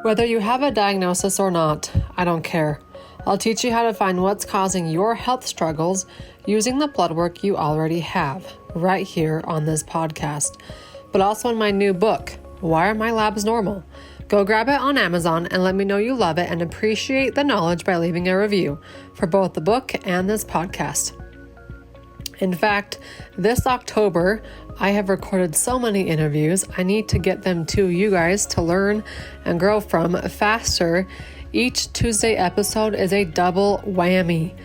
Whether you have a diagnosis or not, I don't care. I'll teach you how to find what's causing your health struggles using the blood work you already have, right here on this podcast, but also in my new book, Why Are My Labs Normal? Go grab it on Amazon and let me know you love it and appreciate the knowledge by leaving a review for both the book and this podcast. In fact, this October, I have recorded so many interviews, I need to get them to you guys to learn and grow from faster. Each Tuesday episode is a double whammy.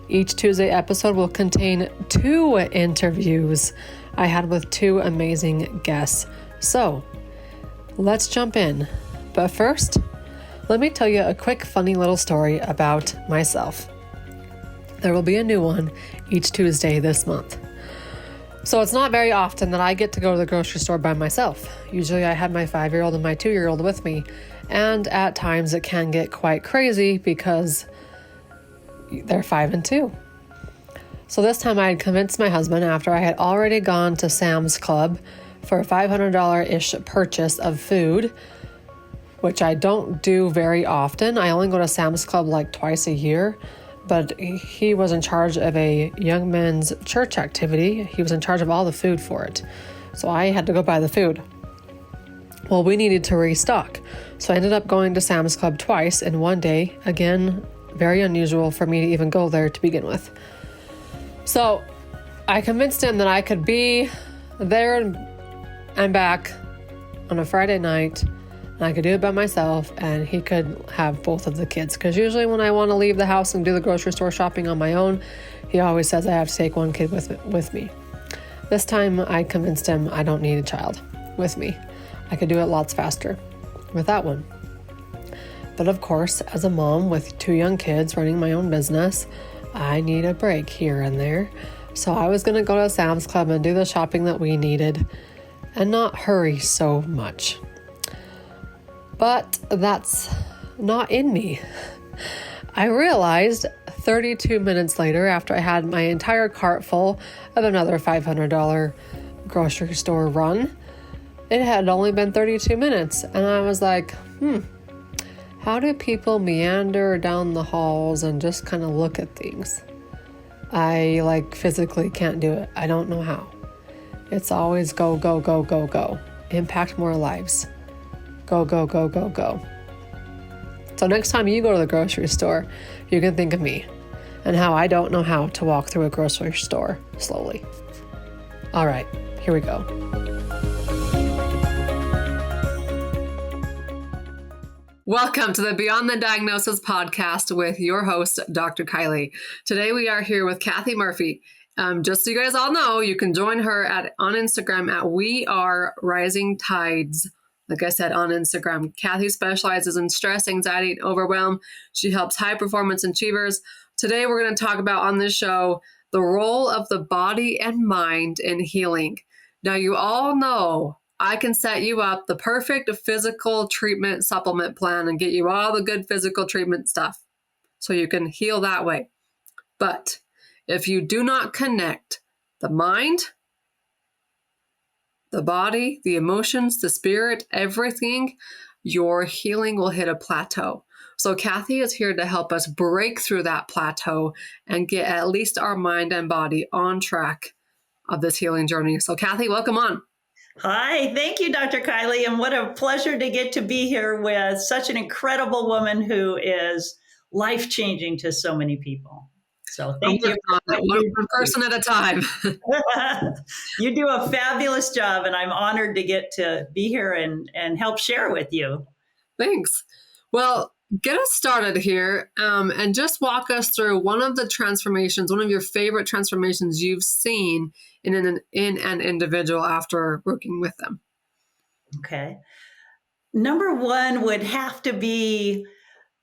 Each Tuesday episode will contain 2 interviews I had with 2 amazing guests. So, let's jump in. But first, let me tell you a quick funny little story about myself. There will be a new one each Tuesday this month. So it's not very often that I get to go to the grocery store by myself. Usually I had my 5-year-old and my 2-year-old with me, and at times it can get quite crazy because they're 5 and 2. So this time I had convinced my husband, after I had already gone to Sam's Club for a $500-ish purchase of food, which I don't do very often. I only go to Sam's Club like twice a year, but he was in charge of a young men's church activity. He was in charge of all the food for it. So I had to go buy the food. Well, we needed to restock. So I ended up going to Sam's Club twice in one day. Again, very unusual for me to even go there to begin with. So I convinced him that I could be there and back on a Friday night, and I could do it by myself, and he could have both of the kids. Because usually when I want to leave the house and do the grocery store shopping on my own, he always says I have to take one kid with me. This time I convinced him I don't need a child with me. I could do it lots faster without one. But of course, as a mom with 2 young kids running my own business, I need a break here and there. So I was going to go to Sam's Club and do the shopping that we needed and not hurry so much. But that's not in me. I realized 32 minutes later, after I had my entire cart full of another $500 grocery store run, it had only been 32 minutes. And I was like, how do people meander down the halls and just kind of look at things? I physically can't do it. I don't know how. It's always go, go, go, go, go. Impact more lives. Go, go, go, go, go. So next time you go to the grocery store, you can think of me and how I don't know how to walk through a grocery store slowly. All right, here we go. Welcome to the Beyond the Diagnosis podcast with your host, Dr. Kylie. Today we are here with Kathy Murphy. Just so you guys all know, you can join her on Instagram at We Are Rising Tides. Like I said, on Instagram, Kathy specializes in stress, anxiety, and overwhelm. She helps high-performance achievers. Today, we're going to talk about on this show the role of the body and mind in healing. Now, you all know I can set you up the perfect physical treatment supplement plan and get you all the good physical treatment stuff so you can heal that way. But if you do not connect the mind, the body, the emotions, the spirit, everything, your healing will hit a plateau. So Kathy is here to help us break through that plateau and get at least our mind and body on track of this healing journey. So Kathy, welcome on. Hi, thank you, Dr. Kylie. And what a pleasure to get to be here with such an incredible woman who is life-changing to so many people. So thank you. One person at a time. You do a fabulous job, and I'm honored to get to be here and help share with you. Thanks. Well, get us started here and just walk us through one of your favorite transformations you've seen in an individual after working with them. Okay. Number one would have to be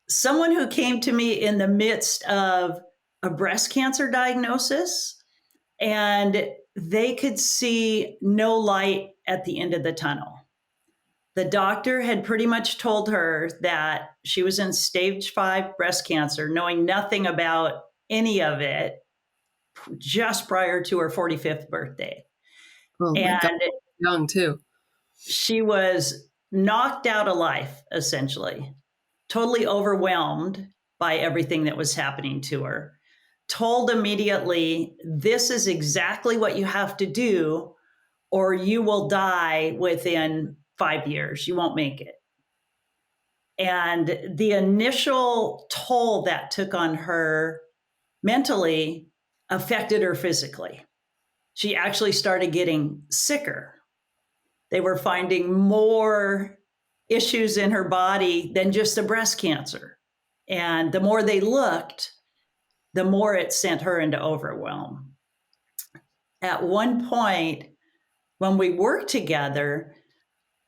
someone who came to me in the midst of a breast cancer diagnosis, and they could see no light at the end of the tunnel. The doctor had pretty much told her that she was in stage 5 breast cancer, knowing nothing about any of it just prior to her 45th birthday. Oh my God. Young too. She was knocked out of life, essentially, totally overwhelmed by everything that was happening to her, told immediately, this is exactly what you have to do, or you will die within 5 years. You won't make it. And the initial toll that took on her mentally affected her physically. She actually started getting sicker. They were finding more issues in her body than just the breast cancer. And the more they looked, the more it sent her into overwhelm. At one point, when we worked together,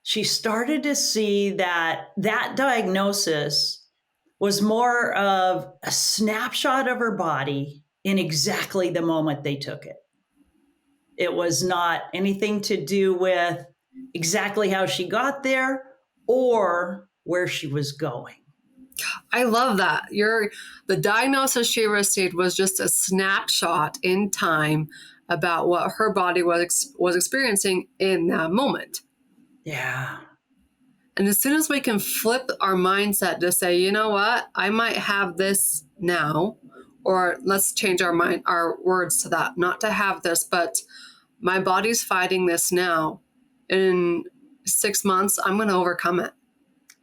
she started to see that that diagnosis was more of a snapshot of her body in exactly the moment they took it. It was not anything to do with exactly how she got there or where she was going. I love that. The diagnosis she received was just a snapshot in time about what her body was experiencing in that moment. Yeah. And as soon as we can flip our mindset to say, you know what, I might have this now, or let's change our words to that, not to have this, but my body's fighting this now. In 6 months, I'm going to overcome it.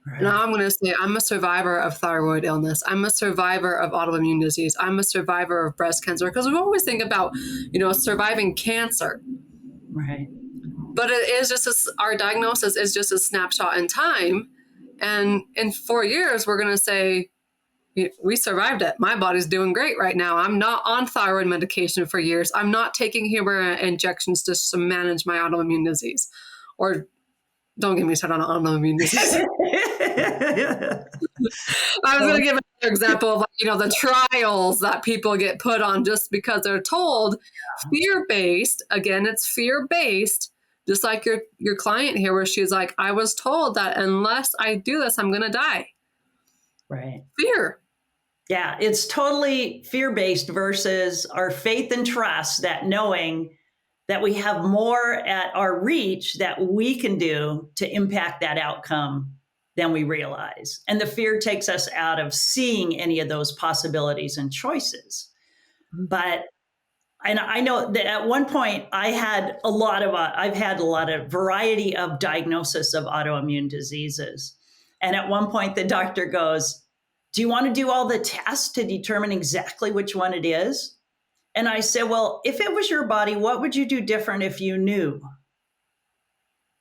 Right. Now I'm going to say I'm a survivor of thyroid illness. I'm a survivor of autoimmune disease. I'm a survivor of breast cancer. Because we always think about, surviving cancer. Right. But it is just our diagnosis is just a snapshot in time. And in 4 years, we're going to say, we survived it. My body's doing great right now. I'm not on thyroid medication for years. I'm not taking Humira injections just to manage my autoimmune disease. Or don't get me started on autoimmune disease. I was going to give another example of, the trials that people get put on just because they're told, fear-based. Again, it's fear-based. Just like your client here, where she's like, I was told that unless I do this, I'm going to die. Right. Fear. Yeah, it's totally fear-based versus our faith and trust, that knowing that we have more at our reach that we can do to impact that outcome than we realize. And the fear takes us out of seeing any of those possibilities and choices. But and I know that at one point I've had a lot of variety of diagnosis of autoimmune diseases. And at one point the doctor goes, do you want to do all the tests to determine exactly which one it is? And I said, well, if it was your body, what would you do different if you knew?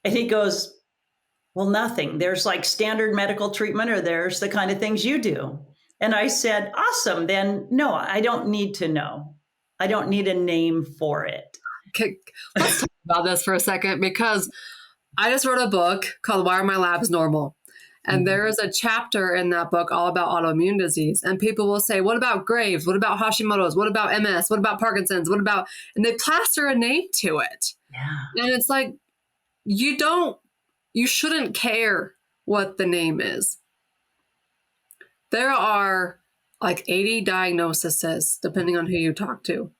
And he goes, well, nothing. There's like standard medical treatment, or there's the kind of things you do. And I said, awesome. Then no, I don't need to know. I don't need a name for it. Okay, let's talk about this for a second, because I just wrote a book called Why Are My Labs Normal? And there is a chapter in that book all about autoimmune disease. And people will say, what about Graves? What about Hashimoto's? What about MS? What about Parkinson's? And they plaster a name to it. Yeah. And it's like, you shouldn't care what the name is. There are like 80 diagnoses, depending on who you talk to,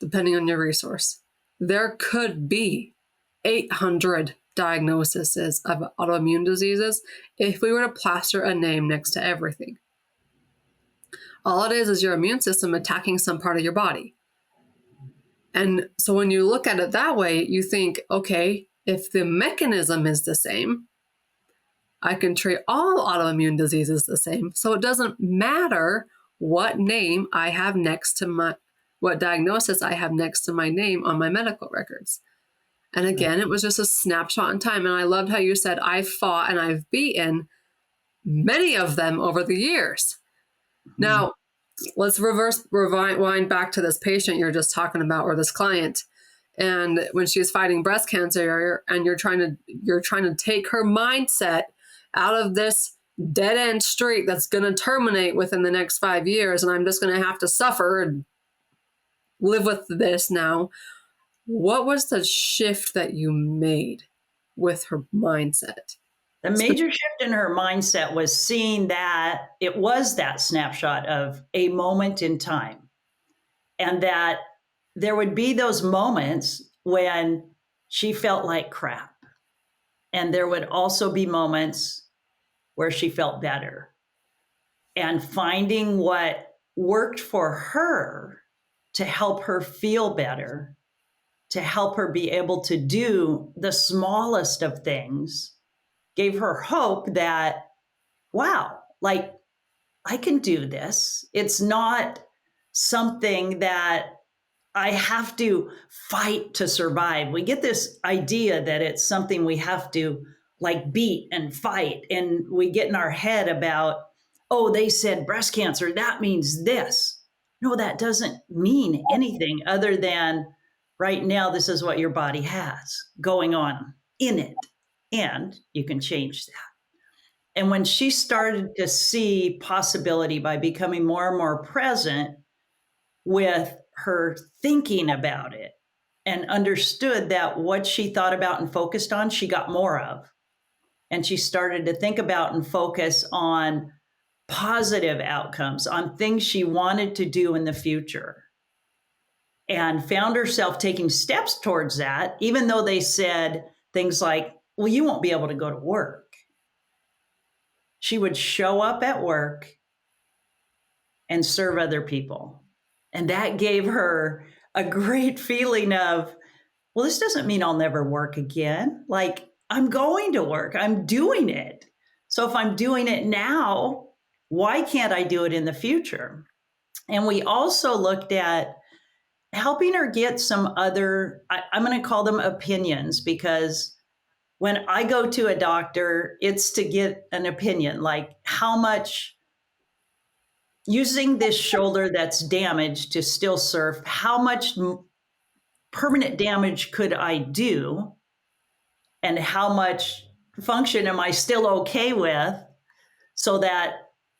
depending on your resource. There could be 800 diagnoses of autoimmune diseases if we were to plaster a name next to everything. All it is your immune system attacking some part of your body. And so when you look at it that way, you think, okay, if the mechanism is the same, I can treat all autoimmune diseases the same. So it doesn't matter what name I have next to what diagnosis I have next to my name on my medical records. And again, it was just a snapshot in time. And I loved how you said, I've fought and I've beaten many of them over the years. Mm-hmm. Now, let's rewind back to this patient you're just talking about, or this client. And when she was fighting breast cancer, and you're trying to take her mindset out of this dead end street that's going to terminate within the next 5 years, and I'm just going to have to suffer and live with this now. What was the shift that you made with her mindset? The major shift in her mindset was seeing that it was that snapshot of a moment in time, and that there would be those moments when she felt like crap. And there would also be moments where she felt better. And finding what worked for her to help her feel better, to help her be able to do the smallest of things, gave her hope that, wow, like I can do this. It's not something that I have to fight to survive. We get this idea that it's something we have to like beat and fight. And we get in our head about, oh, they said breast cancer, that means this. No, that doesn't mean anything other than right now, this is what your body has going on in it. And you can change that. And when she started to see possibility by becoming more and more present with her thinking about it and understood that what she thought about and focused on, she got more of. And she started to think about and focus on positive outcomes, on things she wanted to do in the future, and found herself taking steps towards that, even though they said things like, well, you won't be able to go to work. She would show up at work and serve other people. And that gave her a great feeling of, well, this doesn't mean I'll never work again. Like, I'm going to work, I'm doing it. So if I'm doing it now, why can't I do it in the future? And we also looked at helping her get some other, I'm going to call them opinions, because when I go to a doctor, it's to get an opinion, like how much using this shoulder that's damaged to still surf, how much permanent damage could I do? And how much function am I still okay with, so that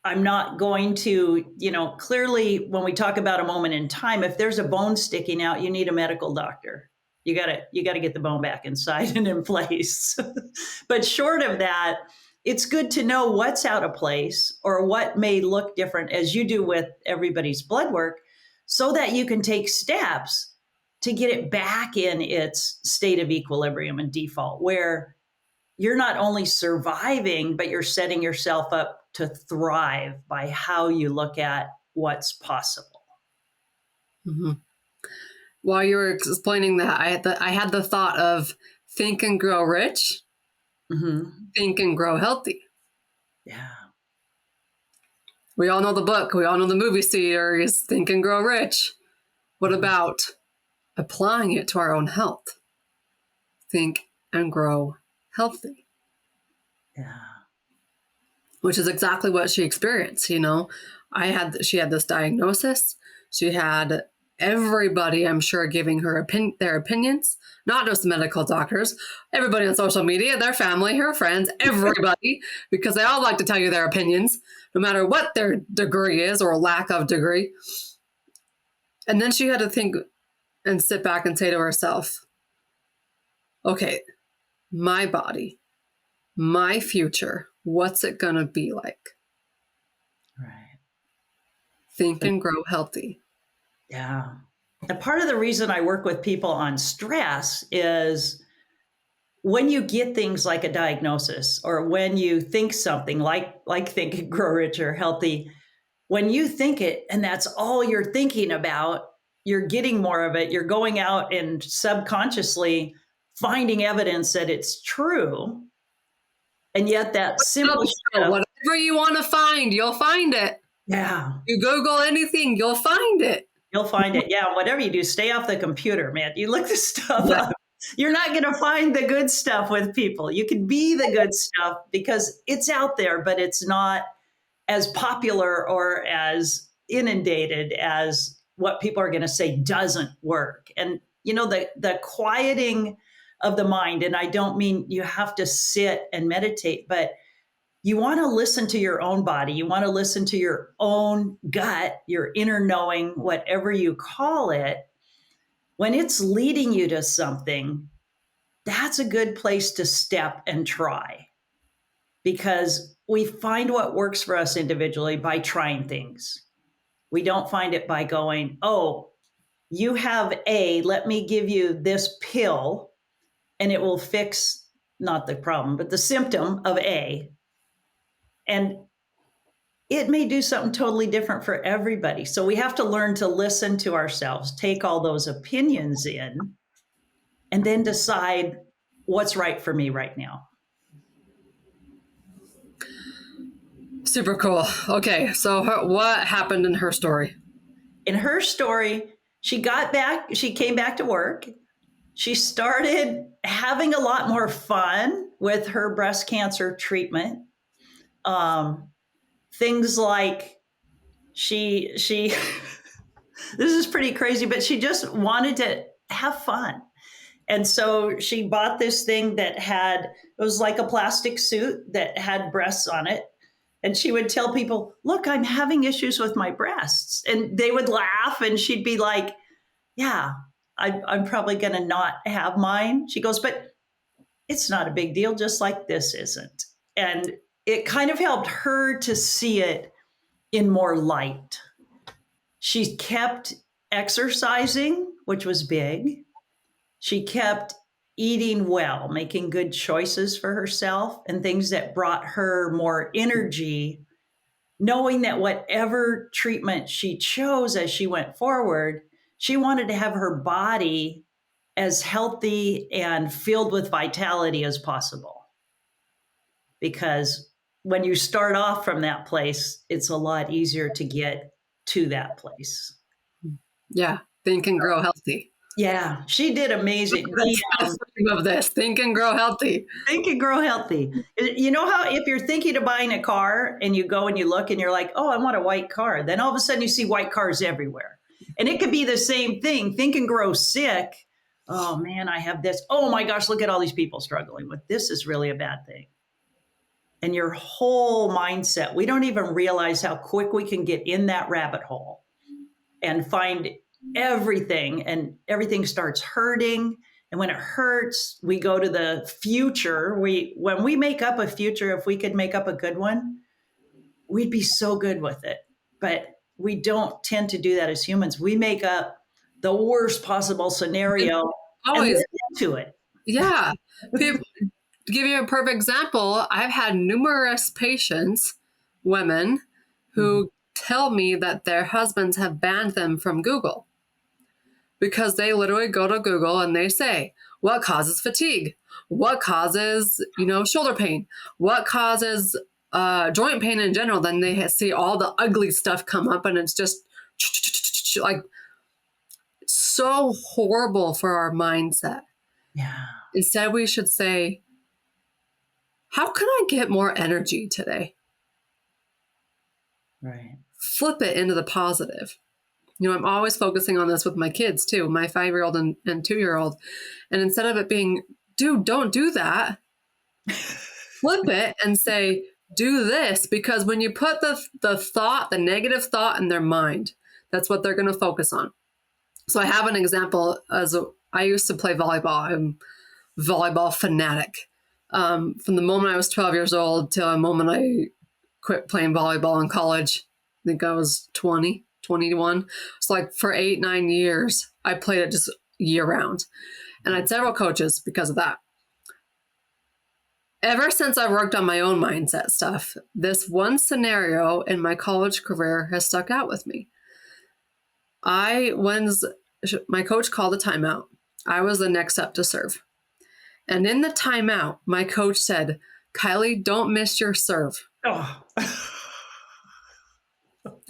I'm not going to, clearly when we talk about a moment in time, if there's a bone sticking out, you need a medical doctor. You got to get the bone back inside and in place. But short of that, it's good to know what's out of place or what may look different, as you do with everybody's blood work, so that you can take steps to get it back in its state of equilibrium and default, where you're not only surviving, but you're setting yourself up to thrive by how you look at what's possible. Mm-hmm. While you were explaining that, I had the thought of think and grow rich, think and grow healthy. Yeah. We all know the book. We all know the movie series, Think and Grow Rich. What about applying it to our own health? Think and grow healthy. Yeah. Which is exactly what she experienced. She had this diagnosis. She had everybody, I'm sure, giving her their opinions, not just medical doctors, everybody on social media, their family, her friends, everybody, because they all like to tell you their opinions, no matter what their degree is or lack of degree. And then she had to think and sit back and say to herself, okay, my body, my future, what's it going to be like? Right. Think and grow healthy. Yeah. And part of the reason I work with people on stress is when you get things like a diagnosis, or when you think something like think and grow rich or healthy, when you think it and that's all you're thinking about, you're getting more of it. You're going out and subconsciously finding evidence that it's true. And yet that simple stuff, whatever you want to find, you'll find it. Yeah. You Google anything, you'll find it. You'll find it. Yeah. Whatever you do, stay off the computer, man. You look this stuff up. You're not going to find the good stuff with people. You can be the good stuff because it's out there, but it's not as popular or as inundated as what people are going to say doesn't work. And, the quieting of the mind, and I don't mean you have to sit and meditate, but you want to listen to your own body. You want to listen to your own gut, your inner knowing, whatever you call it. When it's leading you to something, that's a good place to step and try, because we find what works for us individually by trying things. We don't find it by going, oh, you have let me give you this pill and it will fix not the problem, but the symptom of A. And it may do something totally different for everybody. So we have to learn to listen to ourselves, take all those opinions in, and then decide what's right for me right now. Super cool. Okay, so what happened in her story? In her story, she came back to work. She started having a lot more fun with her breast cancer treatment. Things like she this is pretty crazy, but she just wanted to have fun. And so she bought this thing that it was like a plastic suit that had breasts on it. And she would tell people, look, I'm having issues with my breasts. And they would laugh and she'd be like, yeah, I'm probably going to not have mine. She goes, but it's not a big deal, just like this isn't. And it kind of helped her to see it in more light. She kept exercising, which was big. She kept eating well, making good choices for herself and things that brought her more energy, knowing that whatever treatment she chose as she went forward, she wanted to have her body as healthy and filled with vitality as possible. Because when you start off from that place, it's a lot easier to get to that place. Yeah, think and grow healthy. Yeah, she did amazing. That's of this. Think and grow healthy. Think and grow healthy. You know how if you're thinking of buying a car and you go and you look and you're like, oh, I want a white car. Then all of a sudden you see white cars everywhere. And it could be the same thing. Think and grow sick. Oh man, I have this. Oh my gosh, look at all these people struggling with this. Is really a bad thing. And your whole mindset, we don't even realize how quick we can get in that rabbit hole and find everything, and everything starts hurting. And when it hurts, we go to the future. When we make up a future, if we could make up a good one, we'd be so good with it. But we don't tend to do that as humans. We make up the worst possible scenario Always and into it. Yeah. To give you a perfect example, I've had numerous patients, women, who tell me that their husbands have banned them from Google because they literally go to Google and they say, what causes fatigue? What causes, shoulder pain? What causes joint pain in general? Then they see all the ugly stuff come up and it's just like so horrible for our mindset. Yeah. Instead, we should say, how can I get more energy today? Right. Flip it into the positive. I'm always focusing on this with my kids too, my 5-year-old and 2-year-old. And instead of it being, dude, don't do that, flip it and say, do this. Because when you put the negative thought in their mind, that's what they're going to focus on. So I have an example. I used to play volleyball. I'm a volleyball fanatic. From the moment I was 12 years old till the moment I quit playing volleyball in college, I think I was 21. It's like for 8-9 years, I played it just year round. And I had several coaches because of that. Ever since I worked on my own mindset stuff, this one scenario in my college career has stuck out with me. My coach called a timeout. I was the next up to serve. And in the timeout, my coach said, Kylie, don't miss your serve. Oh.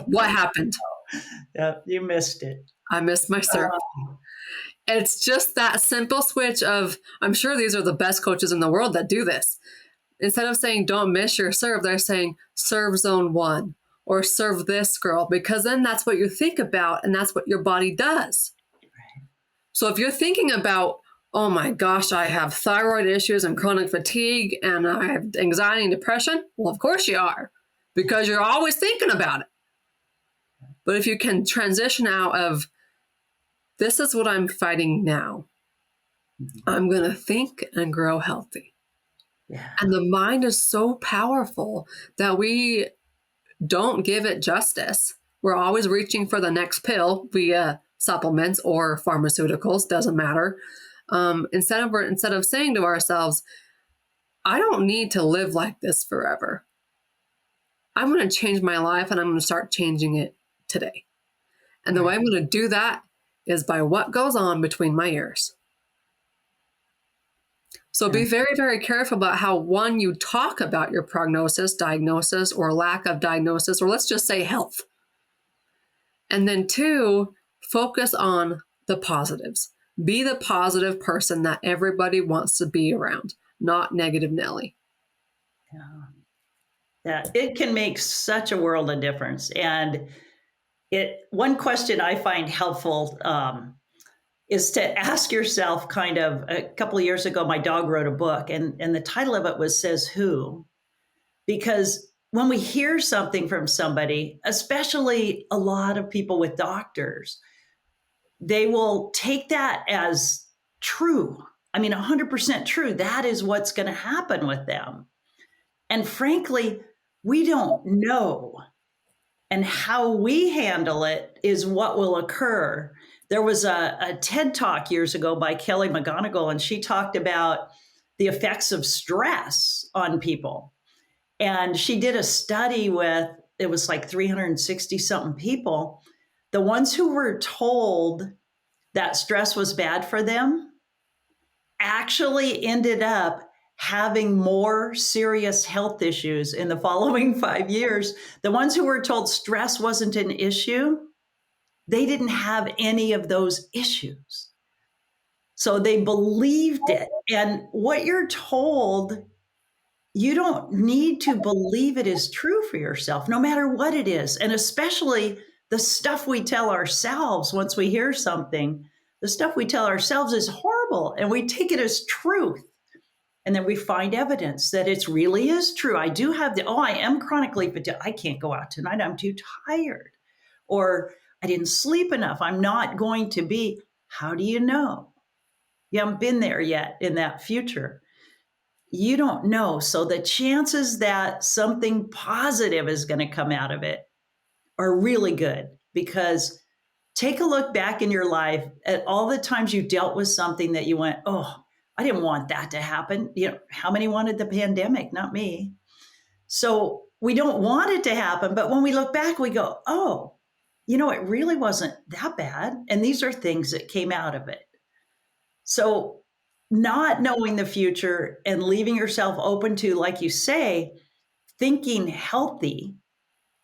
What happened? Yeah, you missed it. I missed my serve. It's just that simple switch of, I'm sure these are the best coaches in the world that do this. Instead of saying, don't miss your serve, they're saying, serve zone 1 or serve this girl, because then that's what you think about and that's what your body does. Right. So if you're thinking about, oh my gosh, I have thyroid issues and chronic fatigue and I have anxiety and depression, well, of course you are, because you're always thinking about it. But if you can transition out of, this is what I'm fighting now, I'm going to think and grow healthy. Yeah. And the mind is so powerful that we don't give it justice. We're always reaching for the next pill via supplements or pharmaceuticals, doesn't matter. Instead of saying to ourselves, I don't need to live like this forever. I'm going to change my life, and I'm going to start changing it today. And the way I'm going to do that is by what goes on between my ears. So be very, very careful about how, one, you talk about your prognosis, diagnosis, or lack of diagnosis, or let's just say health. And then two, focus on the positives. Be the positive person that everybody wants to be around, not negative Nelly. Yeah, it can make such a world of difference. And one question I find helpful is to ask yourself, kind of, a couple of years ago, my dog wrote a book, and the title of it was Says Who? Because when we hear something from somebody, especially a lot of people with doctors, they will take that as true. I mean, 100% true. That is what's going to happen with them. And frankly, we don't know. And how we handle it is what will occur. There was a TED Talk years ago by Kelly McGonigal, and she talked about the effects of stress on people. And she did a study with, it was like 360 something people. The ones who were told that stress was bad for them actually ended up having more serious health issues in the following 5 years. The ones who were told stress wasn't an issue, they didn't have any of those issues. So they believed it. And what you're told, you don't need to believe it is true for yourself, no matter what it is. And especially the stuff we tell ourselves once we hear something, the stuff we tell ourselves is horrible, and we take it as truth. And then we find evidence that it really is true. I do have I am chronically fatigued. I can't go out tonight. I'm too tired. Or I didn't sleep enough. I'm not going to be. How do you know? You haven't been there yet in that future. You don't know. So the chances that something positive is going to come out of it are really good, because take a look back in your life at all the times you dealt with something that you went, oh, I didn't want that to happen. You know, how many wanted the pandemic? Not me. So we don't want it to happen. But when we look back, we go, oh, it really wasn't that bad. And these are things that came out of it. So not knowing the future and leaving yourself open to, like you say, thinking healthy.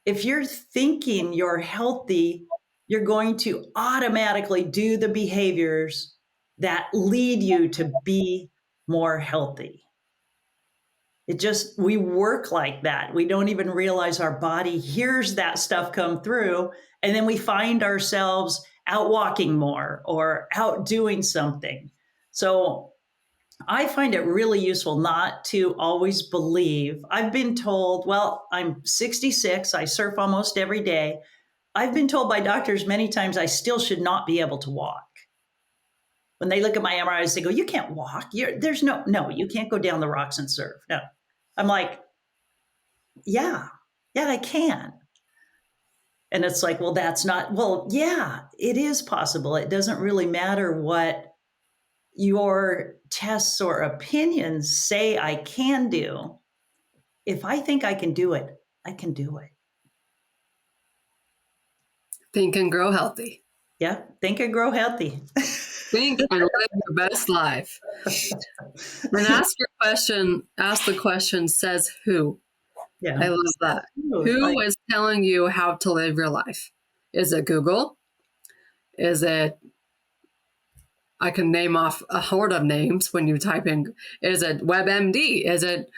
If you're thinking you're healthy, you're going to automatically do the behaviors that lead you to be more healthy. We work like that. We don't even realize our body hears that stuff come through. And then we find ourselves out walking more or out doing something. So I find it really useful not to always believe. I've been told, well, I'm 66, I surf almost every day. I've been told by doctors many times I still should not be able to walk. When they look at my MRIs, they go, you can't walk. No, you can't go down the rocks and surf. No. I'm like, yeah, I can. And it's like, well, yeah, it is possible. It doesn't really matter what your tests or opinions say I can do. If I think I can do it, I can do it. Think and grow healthy. Yeah, think and grow healthy. Think and live your best life. And ask the question, says who? Yeah. I love that. Who is telling you how to live your life? Is it Google? Is it, I can name off a horde of names when you type in, is it WebMD? Is it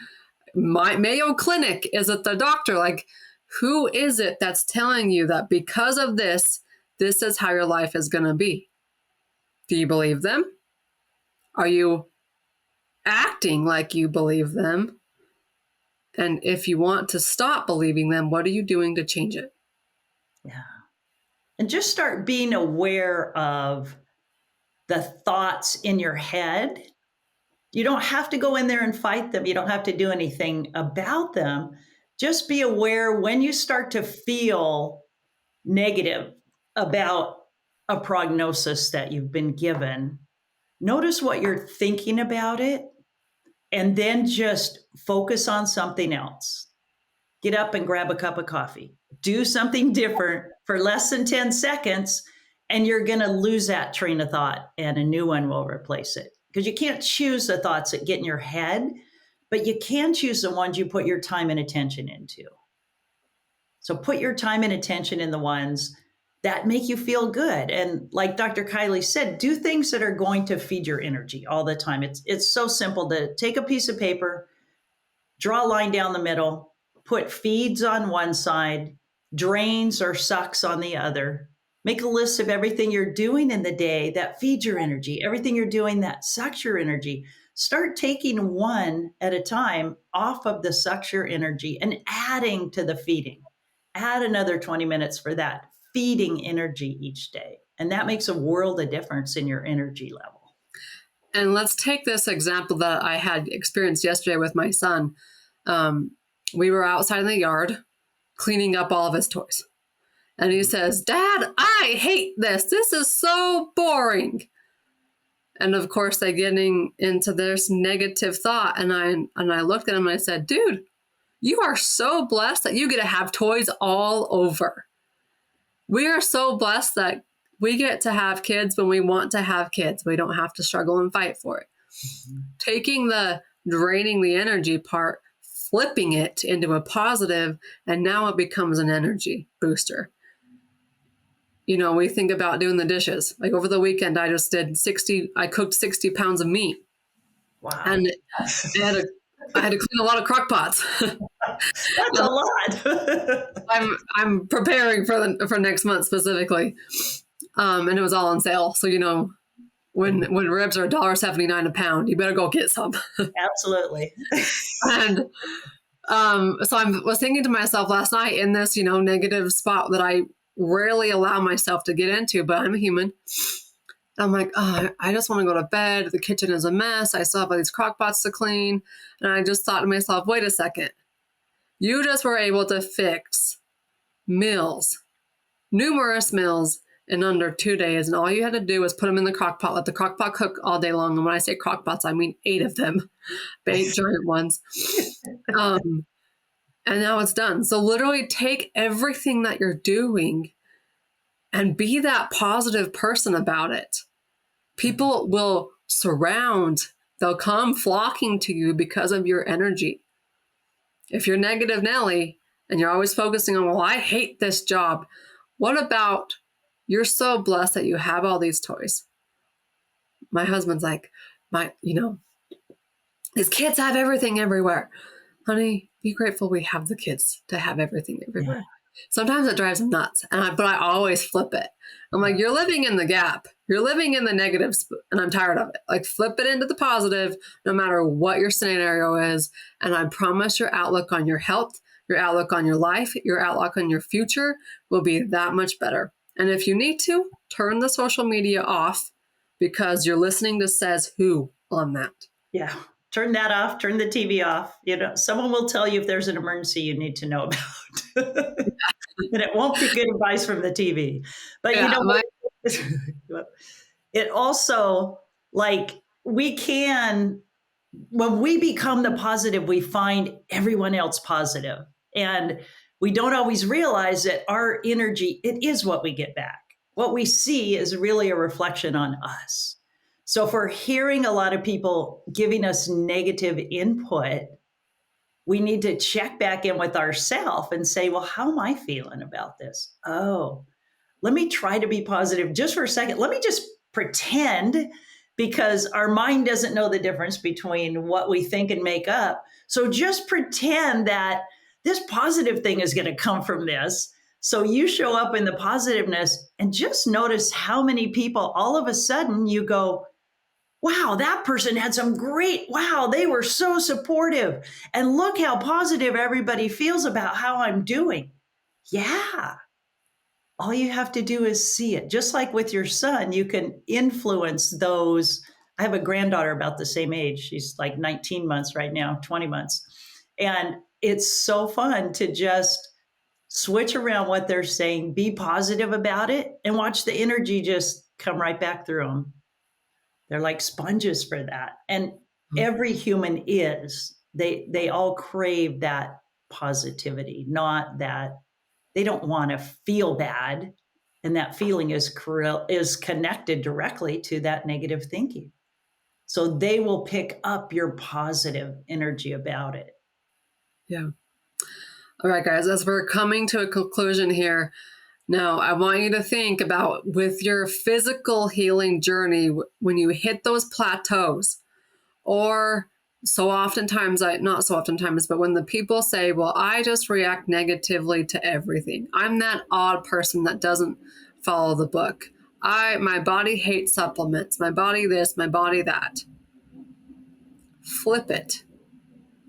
Mayo Clinic? Is it the doctor? Like, who is it that's telling you that because of this is how your life is going to be? Do you believe them? Are you acting like you believe them? And if you want to stop believing them, what are you doing to change it? Yeah. And just start being aware of the thoughts in your head. You don't have to go in there and fight them. You don't have to do anything about them. Just be aware when you start to feel negative about a prognosis that you've been given. Notice what you're thinking about it, and then just focus on something else. Get up and grab a cup of coffee. Do something different for less than 10 seconds, and you're going to lose that train of thought, and a new one will replace it. Because you can't choose the thoughts that get in your head, but you can choose the ones you put your time and attention into. So put your time and attention in the ones that make you feel good. And like Dr. Kylie said, do things that are going to feed your energy all the time. It's so simple to take a piece of paper, draw a line down the middle, put feeds on one side, drains or sucks on the other. Make a list of everything you're doing in the day that feeds your energy, everything you're doing that sucks your energy. Start taking one at a time off of the sucks your energy and adding to the feeding. Add another 20 minutes for that feeding energy each day. And that makes a world of difference in your energy level. And let's take this example that I had experienced yesterday with my son. We were outside in the yard cleaning up all of his toys. And he says, "Dad, I hate this. This is so boring." And of course, they're getting into this negative thought. And I looked at him and I said, "Dude, you are so blessed that you get to have toys all over. We are so blessed that we get to have kids when we want to have kids. We don't have to struggle and fight for it." Mm-hmm. Taking the draining the energy part, flipping it into a positive, and now it becomes an energy booster. You know, we think about doing the dishes. Like over the weekend, I cooked 60 pounds of meat. Wow. And I had to clean a lot of crock pots. That's a lot. I'm preparing for next month specifically. And it was all on sale. So, you know, when ribs are $1.79 a pound, you better go get some. Absolutely. And so I was thinking to myself last night in this, you know, negative spot that I rarely allow myself to get into, but I'm a human. I'm like, oh, I just want to go to bed. The kitchen is a mess. I still have all these crock pots to clean. And I just thought to myself, wait a second. You just were able to fix numerous meals in under 2 days. And all you had to do was put them in the crock pot, let the crock pot cook all day long. And when I say crock pots, I mean 8 of them, big giant ones. And now it's done. So literally take everything that you're doing and be that positive person about it. People will they'll come flocking to you because of your energy. If you're negative Nelly and you're always focusing on, well, I hate this job. What about you're so blessed that you have all these toys? My husband's like, these kids have everything everywhere. Honey, be grateful we have the kids to have everything everywhere. Yeah. Sometimes it drives them nuts, but I always flip it. I'm like, you're living in the gap. You're living in the negatives, and I'm tired of it. Like, flip it into the positive, no matter what your scenario is. And I promise your outlook on your health, your outlook on your life, your outlook on your future will be that much better. And if you need to, turn the social media off because you're listening to Says Who on that. Yeah. Turn that off, turn the TV off. You know, someone will tell you if there's an emergency you need to know about. And it won't be good advice from the TV. But you know, it also, like, when we become the positive, we find everyone else positive. And we don't always realize that our energy, it is what we get back. What we see is really a reflection on us. So if we're hearing a lot of people giving us negative input, we need to check back in with ourselves and say, well, how am I feeling about this? Oh, let me try to be positive just for a second. Let me just pretend, because our mind doesn't know the difference between what we think and make up. So just pretend that this positive thing is going to come from this. So you show up in the positiveness and just notice how many people all of a sudden you go, wow, that person had wow, they were so supportive. And look how positive everybody feels about how I'm doing. Yeah. All you have to do is see it. Just like with your son, you can influence those. I have a granddaughter about the same age. She's like 19 months right now, 20 months. And it's so fun to just switch around what they're saying, be positive about it, and watch the energy just come right back through them. They're like sponges for that. And every human is. They all crave that positivity, not that they don't want to feel bad. And that feeling is connected directly to that negative thinking. So they will pick up your positive energy about it. Yeah. All right, guys, as we're coming to a conclusion here, now I want you to think about with your physical healing journey, when you hit those plateaus, or not so oftentimes, but when the people say, well, I just react negatively to everything. I'm that odd person that doesn't follow the book. My body hates supplements, my body this, my body that. Flip it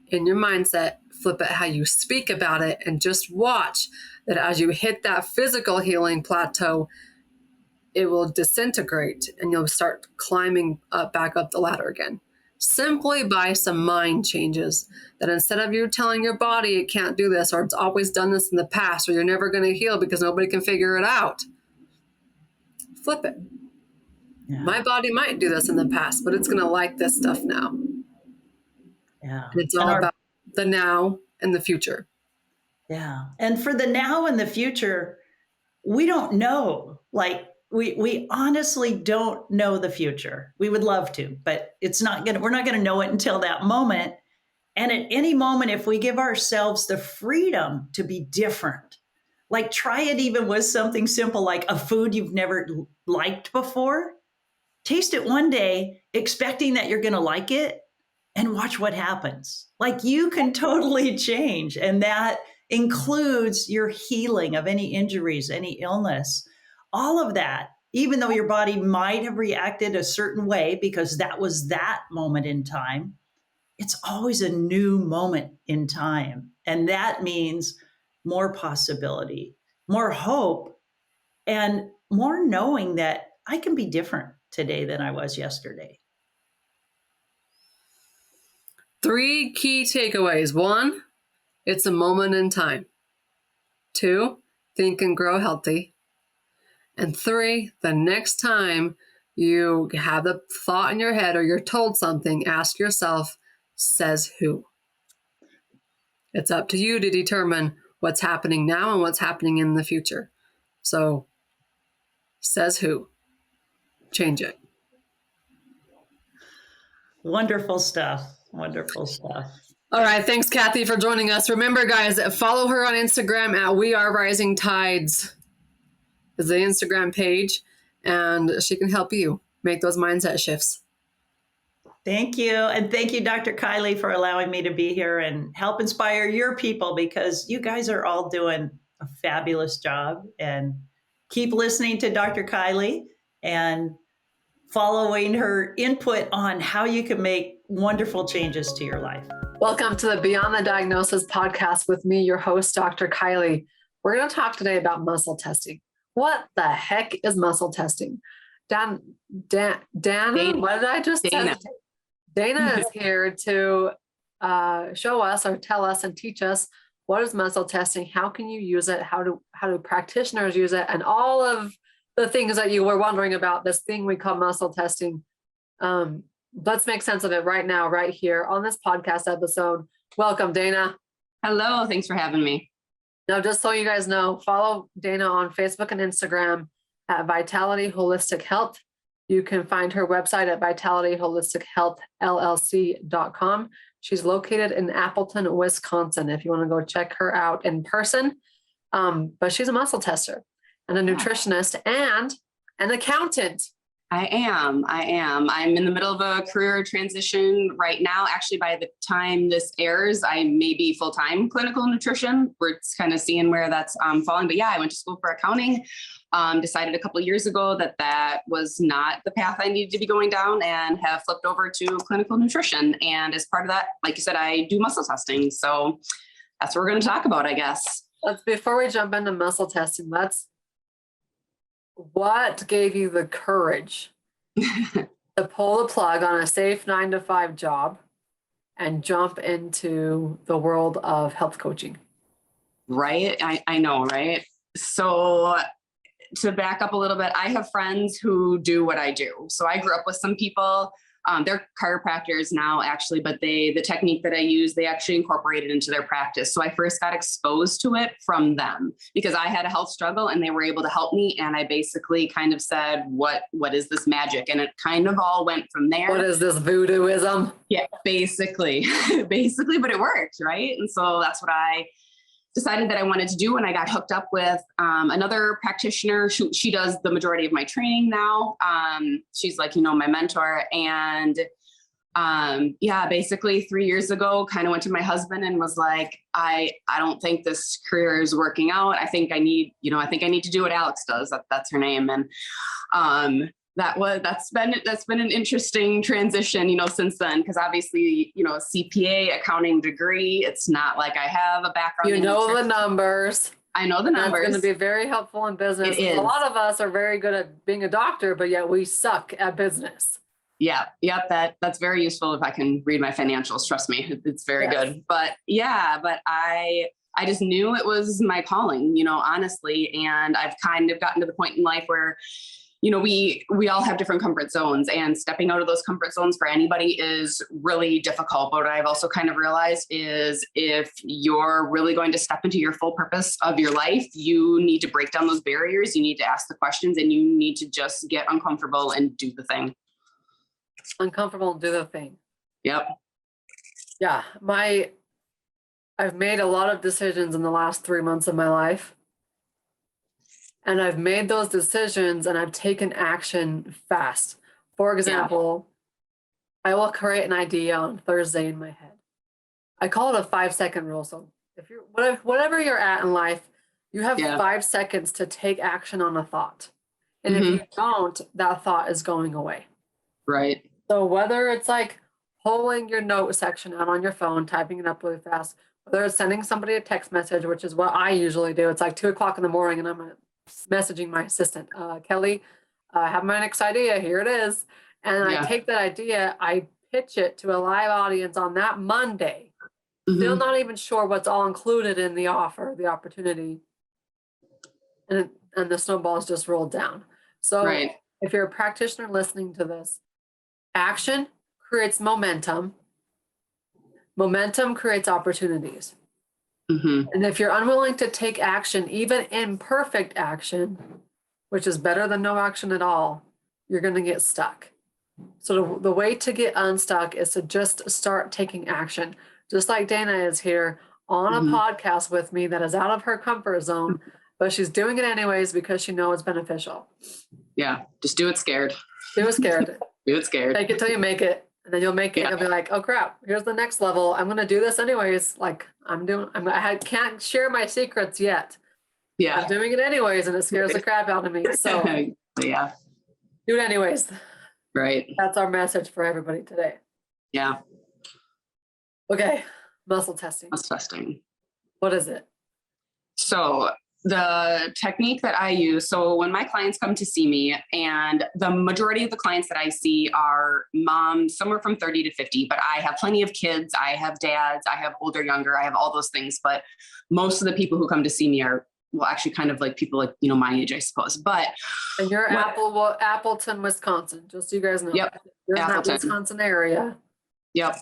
in your mindset, flip it how you speak about it, and just watch that as you hit that physical healing plateau, it will disintegrate and you'll start climbing back up the ladder again. Simply by some mind changes, that instead of you telling your body it can't do this, or it's always done this in the past, or you're never going to heal because nobody can figure it out, flip it. Yeah. My body might do this in the past, but it's going to like this stuff now. Yeah. And it's all about the now and the future. Yeah. And for the now and the future, we don't know. Like, we honestly don't know the future. We would love to, but we're not going to know it until that moment. And at any moment, if we give ourselves the freedom to be different, like try it even with something simple like a food you've never liked before, taste it one day, expecting that you're going to like it, and watch what happens. Like, you can totally change. And that includes your healing of any injuries, any illness, all of that, even though your body might have reacted a certain way because that was that moment in time. It's always a new moment in time. And that means more possibility, more hope, and more knowing that I can be different today than I was yesterday. 3 key takeaways. 1, it's a moment in time. 2, think and grow healthy. And 3, the next time you have a thought in your head or you're told something, ask yourself, says who? It's up to you to determine what's happening now and what's happening in the future. So, says who? Change it. Wonderful stuff. Wonderful stuff. All right. Thanks, Kathy, for joining us. Remember, guys, follow her on Instagram at We Are Rising Tides is the Instagram page, and she can help you make those mindset shifts. Thank you. And thank you, Dr. Kylie, for allowing me to be here and help inspire your people, because you guys are all doing a fabulous job. And keep listening to Dr. Kylie and following her input on how you can make wonderful changes to your life. Welcome to the Beyond the Diagnosis podcast with me, your host, Dr. Kylie. We're going to talk today about muscle testing. What the heck is muscle testing? Dana, what did I just say? Dana is here to show us or tell us and teach us what is muscle testing, how can you use it, how do practitioners use it, and all of the things that you were wondering about, this thing we call muscle testing. Let's make sense of it right now, right here on this podcast episode. Welcome, Dana. Hello, thanks for having me. Now, just so you guys know, follow Dana on Facebook and Instagram at Vitality Holistic Health. You can find her website at Vitality Holistic Health LLC.com. She's located in Appleton, Wisconsin, if you want to go check her out in person. But she's a muscle tester and a nutritionist and an accountant. I am. I'm in the middle of a career transition right now. Actually, by the time this airs, I may be full-time clinical nutrition. We're kind of seeing where that's falling. But yeah, I went to school for accounting, decided a couple of years ago that was not the path I needed to be going down, and have flipped over to clinical nutrition. And as part of that, like you said, I do muscle testing. So that's what we're going to talk about, I guess. Before we jump into muscle testing, what gave you the courage to pull the plug on a safe 9-to-5 job and jump into the world of health coaching? Right. I know, right? So to back up a little bit, I have friends who do what I do. So I grew up with some people They're chiropractors now, actually, but the technique that I use, they actually incorporated into their practice. So I first got exposed to it from them because I had a health struggle and they were able to help me. And I basically kind of said, what is this magic? And it kind of all went from there. What is this voodooism? Yeah, basically, but it worked, right? And so that's what I decided that I wanted to do. And I got hooked up with another practitioner. She does the majority of my training now. She's like, my mentor. And basically 3 years ago, kind of went to my husband and was like, I don't think this career is working out. I think I need to do what Alex does. That's her name. And that's been an interesting transition, since then, because obviously, CPA accounting degree, it's not like I have a background. The numbers. I know the numbers. That's going to be very helpful in business. A lot of us are very good at being a doctor, but yet we suck at business. Yeah. Yep. That's very useful if I can read my financials. Trust me, it's very good. But I just knew it was my calling, honestly. And I've kind of gotten to the point in life where, we all have different comfort zones, and stepping out of those comfort zones for anybody is really difficult. But what I've also kind of realized is if you're really going to step into your full purpose of your life, you need to break down those barriers. You need to ask the questions, and you need to just get uncomfortable and do the thing. Uncomfortable and do the thing. Yep. Yeah. I've made a lot of decisions in the last 3 months of my life. And I've made those decisions and I've taken action fast. For example, I will create an idea on Thursday in my head. I call it a 5-second rule. So if you're whatever you're at in life, you have 5 seconds to take action on a thought. And if you don't, that thought is going away. Right. So whether it's like pulling your note section out on your phone, typing it up really fast, whether it's sending somebody a text message, which is what I usually do. It's like 2:00 in the morning and I'm messaging my assistant, Kelly, I have my next idea. Here it is. And I take that idea, I pitch it to a live audience on that Monday. Still not even sure what's all included in the offer, the opportunity. And the snowball's just rolled down. So if you're a practitioner listening to this, action creates momentum. Momentum creates opportunities. And if you're unwilling to take action, even imperfect action, which is better than no action at all, you're going to get stuck. So the way to get unstuck is to just start taking action. Just like Dana is here on a podcast with me that is out of her comfort zone, but she's doing it anyways because she knows it's beneficial. Yeah. Just do it scared. Do it scared. Do it scared. Take it till you make it. And then you'll make it. You'll be like, oh crap, here's the next level. I'm going to do this anyways. Like I can't share my secrets yet. Yeah. I'm doing it anyways. And it scares the crap out of me. So do it anyways. Right. That's our message for everybody today. Yeah. Okay. Muscle testing. Muscle testing. What is it? So the technique that I use, so when my clients come to see me, and the majority of the clients that I see are moms, somewhere from 30 to 50, but I have plenty of kids. I have dads, I have older, younger, I have all those things. But most of the people who come to see me are, well, actually kind of like people like, my age, I suppose. But and you're Appleton, Wisconsin, just so you guys know. Yep. You're in that Wisconsin area. Yep.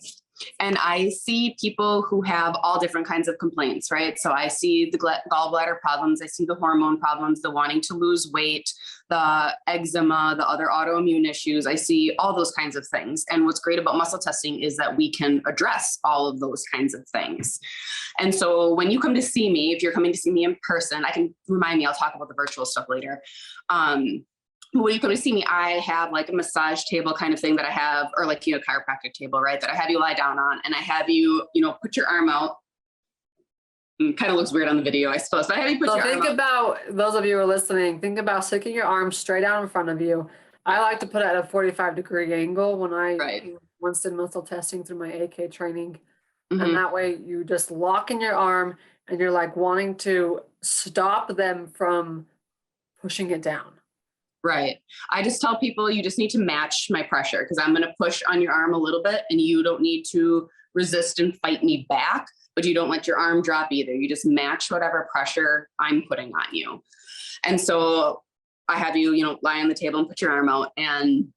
And I see people who have all different kinds of complaints, right? So I see the gallbladder problems, I see the hormone problems, the wanting to lose weight, the eczema, the other autoimmune issues. I see all those kinds of things. And what's great about muscle testing is that we can address all of those kinds of things. And so when you come to see me, if you're coming to see me in person, I can remind me, I'll talk about the virtual stuff later. When you come to see me, I have like a massage table kind of thing that I have, or like, chiropractic table, right? That I have you lie down on, and I have you, put your arm out. Kind of looks weird on the video, I suppose, but I have you put your arm out. Think about, those of you who are listening, think about sticking your arm straight out in front of you. I like to put it at a 45-degree angle when I once did muscle testing through my AK training. And that way you just lock in your arm and you're like wanting to stop them from pushing it down. Right. I just tell people you just need to match my pressure, because I'm going to push on your arm a little bit and you don't need to resist and fight me back, but you don't let your arm drop either. You just match whatever pressure I'm putting on you. And so I have you, lie on the table and put your arm out. And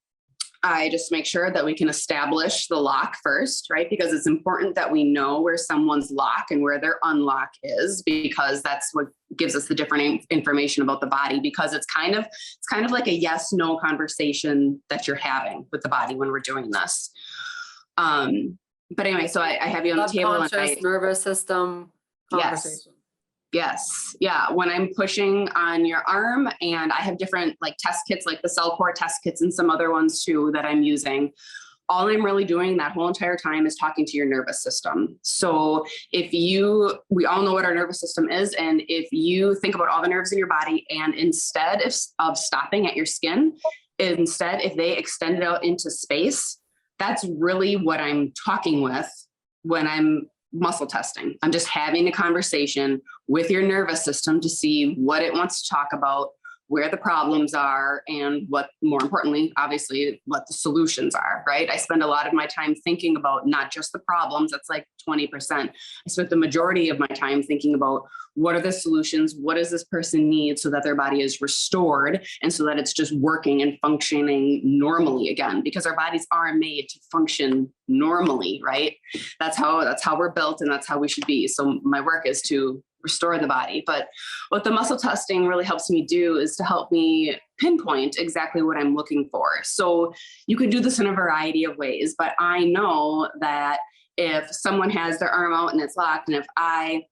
I just make sure that we can establish the lock first, right? Because it's important that we know where someone's lock and where their unlock is, because that's what gives us the different information about the body, because it's kind of like a yes, no conversation that you're having with the body when we're doing this. But anyway, so I have you on the table and nervous system conversation. Yes. Yeah. When I'm pushing on your arm, and I have different like test kits, like the CellCore test kits and some other ones too that I'm using, all I'm really doing that whole entire time is talking to your nervous system. So we all know what our nervous system is. And if you think about all the nerves in your body, and instead of stopping at your skin, if they extend it out into space, that's really what I'm talking with when I'm muscle testing. I'm just having a conversation with your nervous system to see what it wants to talk about, where the problems are, and what, more importantly, obviously, what the solutions are, right? I spend a lot of my time thinking about not just the problems, that's like 20%. I spent the majority of my time thinking about what are the solutions, what does this person need so that their body is restored and so that it's just working and functioning normally again, because our bodies are made to function normally, right? That's how we're built, and that's how we should be. So my work is to restore the body. But what the muscle testing really helps me do is to help me pinpoint exactly what I'm looking for. So you could do this in a variety of ways, but I know that if someone has their arm out and it's locked, and if I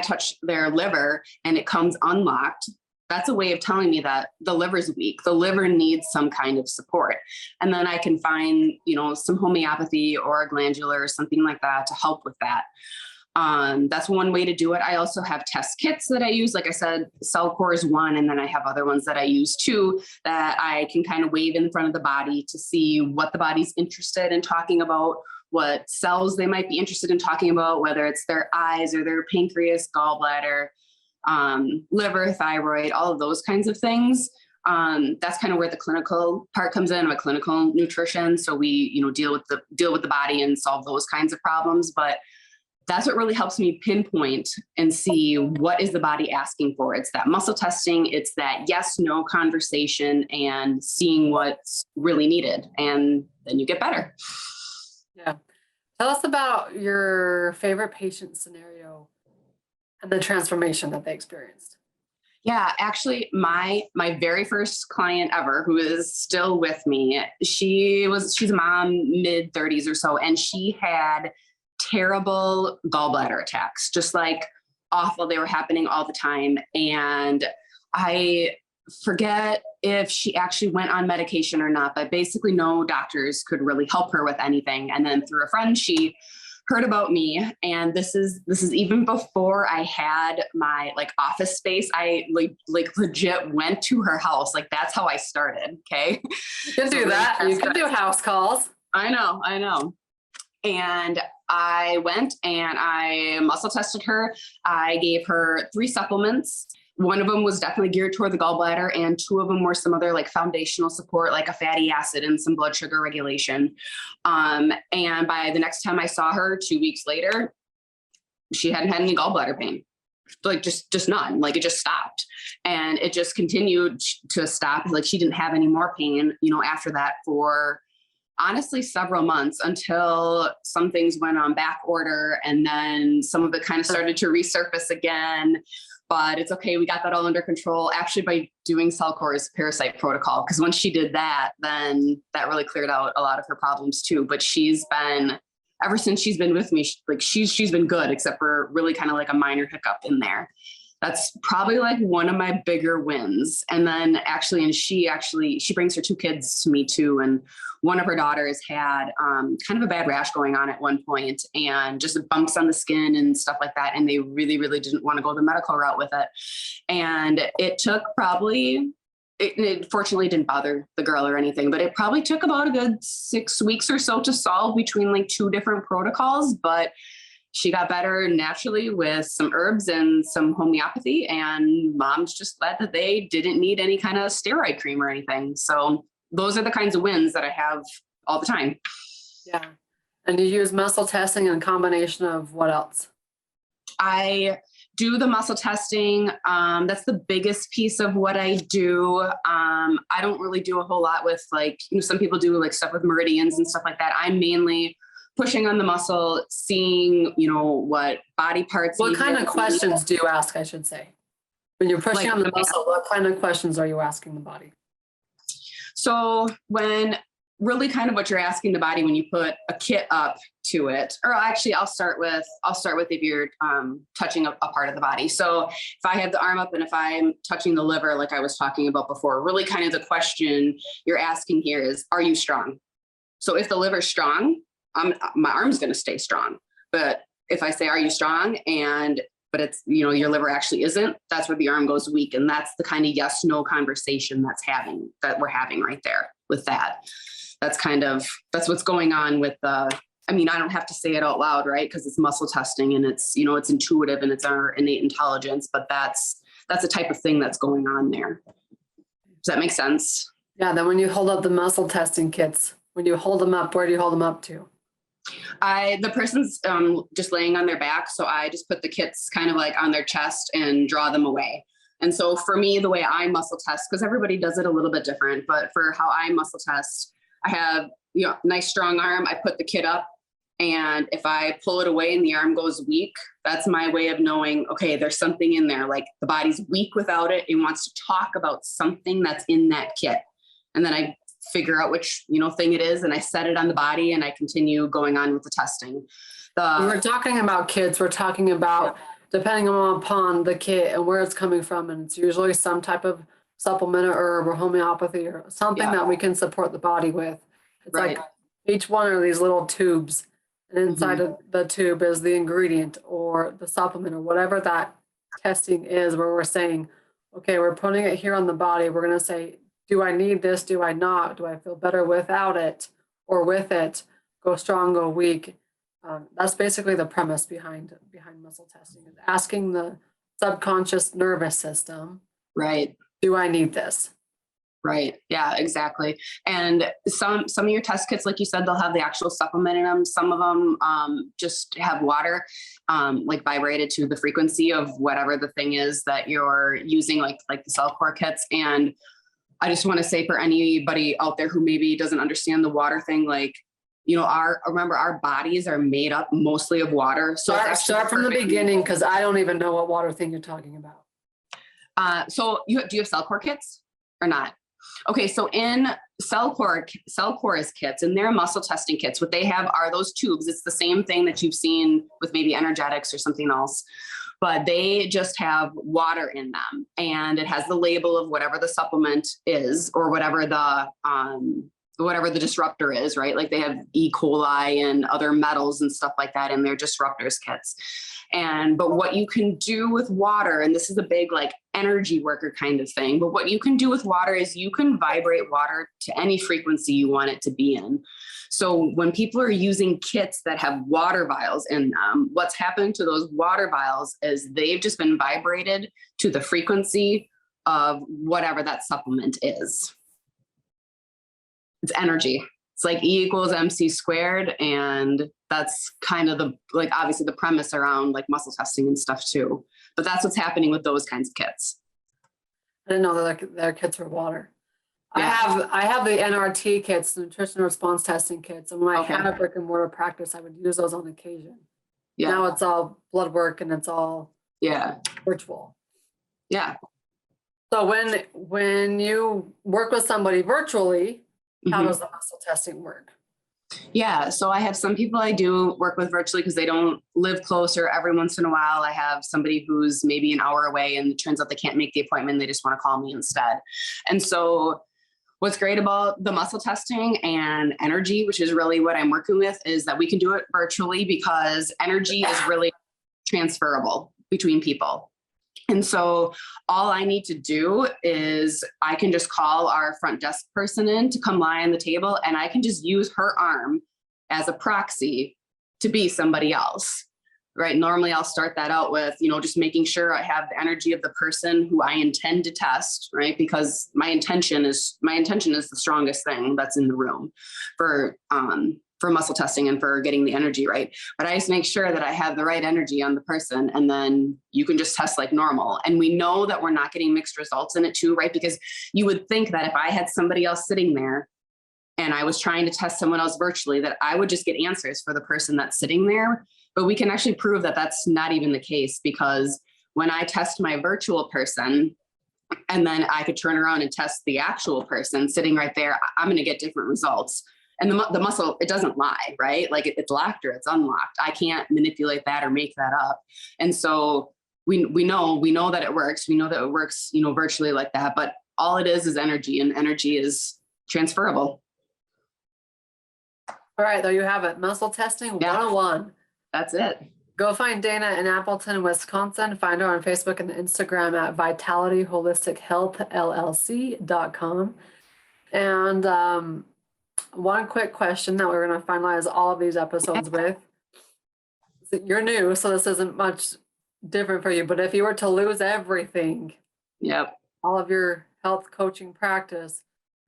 touch their liver and it comes unlocked, that's a way of telling me that the liver's weak. The liver needs some kind of support. And then I can find, some homeopathy or glandular or something like that to help with that. That's one way to do it. I also have test kits that I use. Like I said, CellCore is one, and then I have other ones that I use too, that I can kind of wave in front of the body to see what the body's interested in talking about, what cells they might be interested in talking about, whether it's their eyes or their pancreas, gallbladder, liver, thyroid, all of those kinds of things. That's kind of where the clinical part comes in. I'm a clinical nutrition, so we, deal with the body and solve those kinds of problems. But that's what really helps me pinpoint and see what is the body asking for. It's that muscle testing. It's that yes, no conversation and seeing what's really needed. And then you get better. Yeah. Tell us about your favorite patient scenario and the transformation that they experienced. Yeah, actually, my very first client ever, who is still with me, she's a mom, mid-30s or so, and she had terrible gallbladder attacks, just like awful. They were happening all the time. And I forget if she actually went on medication or not, but basically no doctors could really help her with anything. And then through a friend, she heard about me. And this is even before I had my office space. I legit went to her house. That's how I started. Okay. You can do that. You can do house calls. I know. And I went and I muscle tested her. I gave her 3 supplements. One of them was definitely geared toward the gallbladder, and 2 of them were some other foundational support, like a fatty acid and some blood sugar regulation. And by the next time I saw her 2 weeks later, she hadn't had any gallbladder pain. Just none. It just stopped, and it just continued to stop. She didn't have any more pain, after that for honestly several months, until some things went on back order, and then some of it kind of started to resurface again. But it's okay. We got that all under control actually by doing CellCore's parasite protocol, because once she did that, then that really cleared out a lot of her problems too. But ever since she's been with me, she's been good, except for really kind of a minor hiccup in there. That's probably one of my bigger wins. And then she brings her 2 kids to me too. And one of her daughters had kind of a bad rash going on at one point, and just bumps on the skin and stuff like that. And they really, really didn't want to go the medical route with it. And it took it fortunately didn't bother the girl or anything, but it probably took about a good 6 weeks or so to solve between 2 different protocols. But she got better naturally with some herbs and some homeopathy, and mom's just glad that they didn't need any kind of steroid cream or anything. So those are the kinds of wins that I have all the time. Yeah. And you use muscle testing in combination of what else? I do the muscle testing. That's the biggest piece of what I do. I don't really do a whole lot with like, some people do like stuff with meridians and stuff like that. I'm mainly pushing on the muscle, seeing, what body parts. What kind of questions do you ask, I should say? When you're pushing on the muscle, what kind of questions are you asking the body? So when really kind of what you're asking the body when you put a kit up to it, or actually I'll start with if you're touching a part of the body. So if I have the arm up and if I'm touching the liver, like I was talking about before, really kind of the question you're asking here is, are you strong? So if the liver's strong, my arm's going to stay strong. But if I say, are you strong? But it's, your liver actually isn't, that's where the arm goes weak. And that's the kind of yes, no conversation that we're having right there with that. That's what's going on with I don't have to say it out loud, right? Because it's muscle testing and it's, it's intuitive and it's our innate intelligence, but that's the type of thing that's going on there. Does that make sense? Yeah. Then when you hold up the muscle testing kits, when you hold them up, where do you hold them up to? The person's just laying on their back. So I just put the kits kind of like on their chest and draw them away. And so for me, the way I muscle test, because everybody does it a little bit different, but for how I muscle test, I have, nice strong arm. I put the kit up, and if I pull it away and the arm goes weak, that's my way of knowing, okay, there's something in there. Like the body's weak without it. It wants to talk about something that's in that kit. And then I figure out which, thing it is, and I set it on the body and I continue going on with the testing. We're talking about kits. We're talking about depending upon the kit and where it's coming from. And it's usually some type of supplement or herb or homeopathy or something that we can support the body with. It's like each one of these little tubes, and inside of the tube is the ingredient or the supplement or whatever that testing is, where we're saying, okay, we're putting it here on the body. We're going to say, do I need this? Do I not? Do I feel better without it or with it? Go strong, go weak. That's basically the premise behind muscle testing, is asking the subconscious nervous system, right? Do I need this? Right. Yeah, exactly. And some of your test kits, like you said, they'll have the actual supplement in them. Some of them just have water, like vibrated to the frequency of whatever the thing is that you're using, like the cell core kits. And I just want to say, for anybody out there who maybe doesn't understand the water thing, like, remember our bodies are made up mostly of water. So start from the beginning, because I don't even know what water thing you're talking about. So do you have cell core kits or not? Okay. So in cell core is kits, and their muscle testing kits, what they have are those tubes. It's the same thing that you've seen with maybe energetics or something else, but they just have water in them, and it has the label of whatever the supplement is or whatever the disruptor is, right? Like they have E. coli and other metals and stuff like that in their disruptors kits. But what you can do with water, and this is a big like energy worker kind of thing, but what you can do with water is you can vibrate water to any frequency you want it to be in. So when people are using kits that have water vials in them, what's happened to those water vials is they've just been vibrated to the frequency of whatever that supplement is. It's energy. It's like E equals MC squared. And that's kind of obviously the premise around like muscle testing and stuff too. But that's what's happening with those kinds of kits. I didn't know that their kits were water. Yeah. I have the NRT kits, nutritional response testing kits. And when I had a brick and mortar practice, I would use those on occasion. Yeah. Now it's all blood work and it's all virtual. Yeah. So when you work with somebody virtually, how does the muscle testing work? Yeah. So I have some people I do work with virtually because they don't live close, or every once in a while I have somebody who's maybe an hour away and it turns out they can't make the appointment. They just want to call me instead. And so what's great about the muscle testing and energy, which is really what I'm working with, is that we can do it virtually because energy is really transferable between people. And so all I need to do is I can just call our front desk person in to come lie on the table, and I can just use her arm as a proxy to be somebody else, right? Normally I'll start that out with, just making sure I have the energy of the person who I intend to test, right? Because my intention is the strongest thing that's in the room for muscle testing and for getting the energy right. But I just make sure that I have the right energy on the person, and then you can just test like normal. And we know that we're not getting mixed results in it too, right? Because you would think that if I had somebody else sitting there and I was trying to test someone else virtually, that I would just get answers for the person that's sitting there. But we can actually prove that that's not even the case, because when I test my virtual person and then I could turn around and test the actual person sitting right there, I'm going to get different results. And the muscle, it doesn't lie, right? Like it's locked or it's unlocked. I can't manipulate that or make that up. And so we know that it works. We know that it works, virtually like that, but all it is energy, and energy is transferable. All right, there you have it. Muscle testing 101. That's it. Go find Dana in Appleton, Wisconsin. Find her on Facebook and Instagram at Vitality Holistic Health LLC.com. And one quick question that we're going to finalize all of these episodes with. You're new, so this isn't much different for you, but if you were to lose everything, yep, all of your health coaching practice,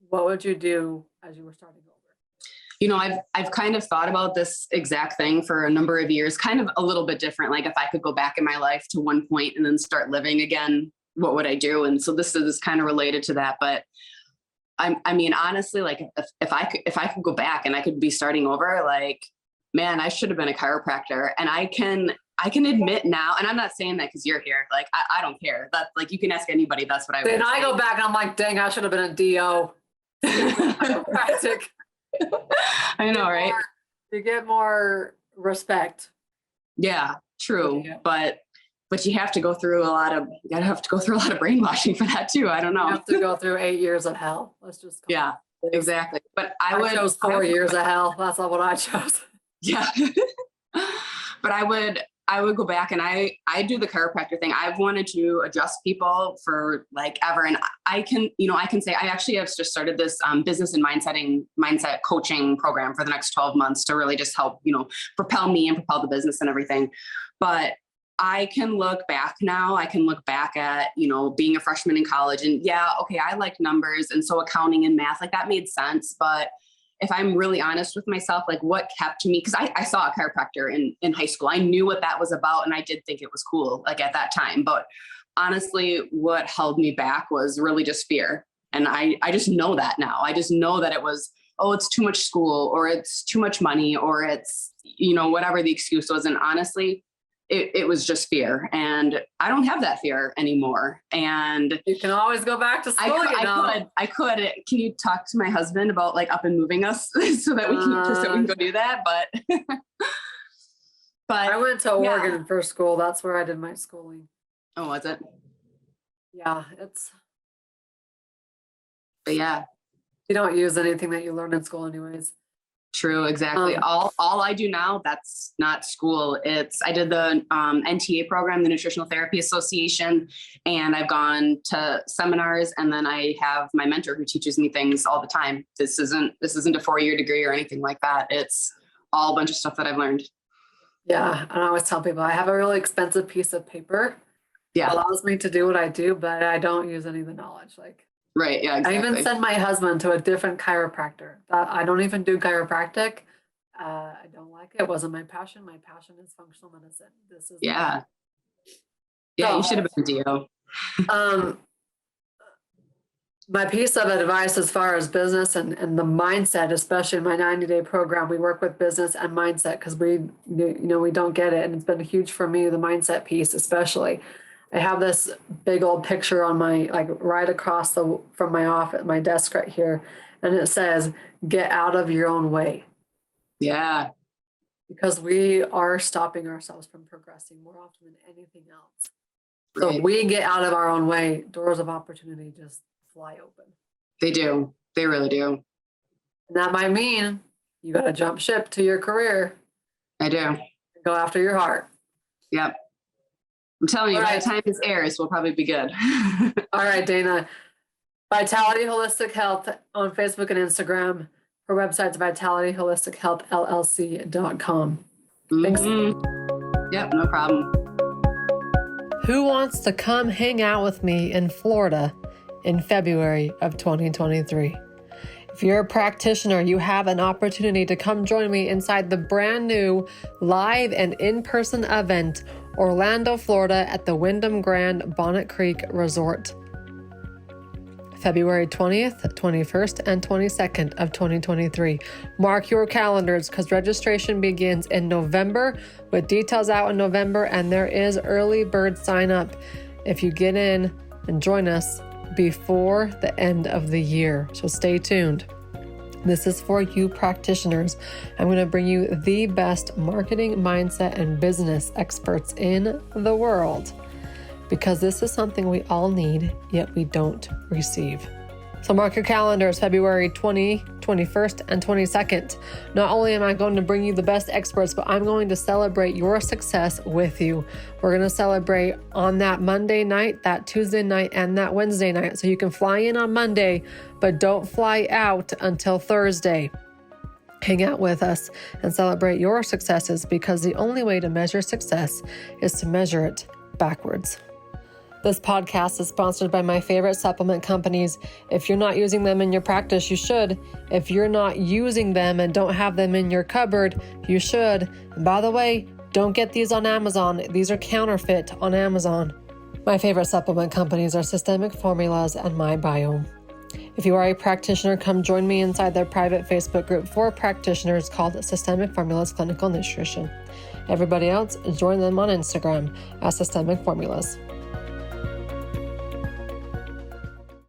what would you do as you were starting over? I've kind of thought about this exact thing for a number of years, kind of a little bit different. Like if I could go back in my life to one point and then start living again, what would I do? And so this is kind of related to that. But I mean, honestly, like if I could go back and I could be starting over, like, man, I should have been a chiropractor. And I can admit now, and I'm not saying that because you're here, like, I don't care. That's like, you can ask anybody. That's what I would say. Then I go back and I'm like, dang, I should have been a DO. Chiropractic. I know, right? You get more respect. Yeah, true. Yeah. But you have to go through a lot of brainwashing for that too. I don't know. You have to go through 8 years of hell. Let's just go. Exactly. But I chose 4 years of hell. That's not what I chose. Yeah. But I would go back, and I do the chiropractor thing. I've wanted to adjust people for like ever. And I can say I actually have just started this business and mindset coaching program for the next 12 months to really just help, propel me and propel the business and everything. But I can look back now. I can look back at, being a freshman in college, and I like numbers. And so accounting and math, like that made sense. But if I'm really honest with myself, like what kept me, because I saw a chiropractor in high school. I knew what that was about, and I did think it was cool, like at that time. But honestly, what held me back was really just fear. And I just know that now. I just know that it was, it's too much school, or it's too much money, or it's, whatever the excuse was. And honestly, it was just fear, and I don't have that fear anymore. And you can always go back to school. I could. Can you talk to my husband about like up and moving us so that we can go do that? But I went to Oregon for school. That's where I did my schooling. Oh, was it? Yeah, But yeah, you don't use anything that you learn in school anyways. True, exactly. All I do now, that's not school. I did the NTA program, the Nutritional Therapy Association, and I've gone to seminars, and then I have my mentor who teaches me things all the time. This isn't a 4-year degree or anything like that. It's all a bunch of stuff that I've learned. Yeah, and I always tell people I have a really expensive piece of paper. Yeah, that allows me to do what I do, but I don't use any of the knowledge. Right. Yeah. Exactly. I even send my husband to a different chiropractor. I don't even do chiropractic. I don't like it. It wasn't my passion. My passion is functional medicine. This is Yeah, you should have been DO. My piece of advice as far as business and the mindset, especially in my 90-day program, we work with business and mindset because we don't get it, and it's been huge for me. The mindset piece, especially. I have this big old picture on my, right across from my office, my desk right here. And it says, get out of your own way. Yeah. Because we are stopping ourselves from progressing more often than anything else. So Right. we get out of our own way, doors of opportunity just fly open. They do. They really do. And that might mean you got to jump ship to your career. I do. Go after your heart. Yep. I'm telling you, by the time this airs, we'll probably be good. All right, Dana. Vitality Holistic Health on Facebook and Instagram. Her website's Vitality Holistic Health LLC.com. Thanks. Yep, no problem. Who wants to come hang out with me in Florida in February of 2023? If you're a practitioner, you have an opportunity to come join me inside the brand new live and in-person event, Orlando, Florida at the Wyndham Grand Bonnet Creek Resort. February 20th, 21st, and 22nd of 2023. Mark your calendars because registration begins in November with details out in November, and there is early bird sign up if you get in and join us before the end of the year. So stay tuned. This is for you practitioners. I'm going to bring you the best marketing, mindset, and business experts in the world, because this is something we all need, yet we don't receive. So mark your calendars, February 20, 21st, and 22nd. Not only am I going to bring you the best experts, but I'm going to celebrate your success with you. We're going to celebrate on that Monday night, that Tuesday night, and that Wednesday night. So you can fly in on Monday, but don't fly out until Thursday. Hang out with us and celebrate your successes, because the only way to measure success is to measure it backwards. This podcast is sponsored by my favorite supplement companies. If you're not using them in your practice, you should. If you're not using them and don't have them in your cupboard, you should. And by the way, don't get these on Amazon. These are counterfeit on Amazon. My favorite supplement companies are Systemic Formulas and My Biome. If you are a practitioner, come join me inside their private Facebook group for practitioners called Systemic Formulas Clinical Nutrition. Everybody else, join them on Instagram at Systemic Formulas.